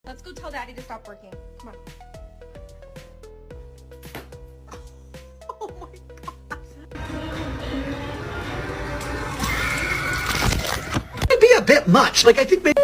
Let's go tell Daddy to stop working. Come on. Oh my God. It'd be a bit much. Like, I think maybe...